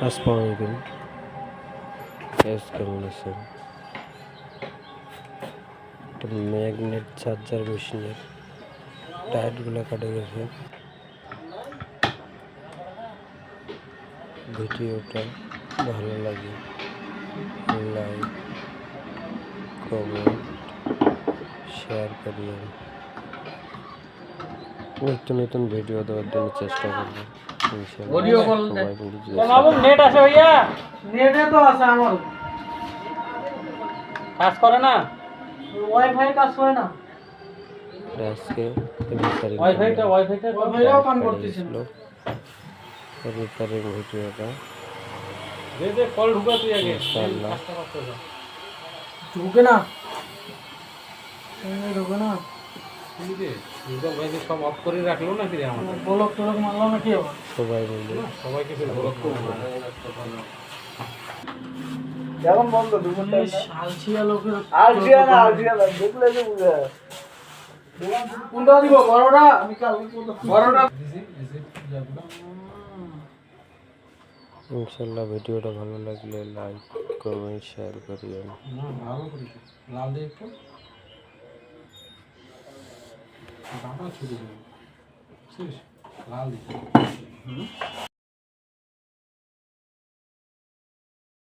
আসসালামু আলাইকুম। কেমন আছেন? একটা ম্যাগনেট চার্জার মেশিনের টায়ারগুলো কাটে গেছে। ভিডিওটা ভালো লাগে লাইক কমেন্ট শেয়ার করিয়েন। নিত্য নতুন ভিডিও দেওয়ার জন্য চেষ্টা করব। নেট আছে ভাইয়া, নেটে তো আছে আমার কাজ করে না, ওয়াইফাই কাজ করে না। আজকে ওয়াইফাইটাও কাম করতেছে না। রিপেয়ারিং ভিডিওটা দে কল ঢুকা তুই আগে ইনশাআল্লাহ ঢুকে না ঢুকে না ভাই সব অফ করে রাখলো নাকি রে? আমার ব্লক টলক মারলো নাকি আবার সবাই মিলে সবাইকে ফের ব্লক করবো। কেমন বন্ধ দুপুরটা আলসিয়া লোকের আলসিয়া না দেখলে যে বুঝা কোনটা দিব বড়টা আমি কাল বড়টা ইনশাআল্লাহ। ভিডিওটা ভালো লাগলে লাইক কমেন্ট শেয়ার করিয়েন। ভালো করেছি লাল দিয়ে একটু দাঁড়া ছুটে লাল দিয়ে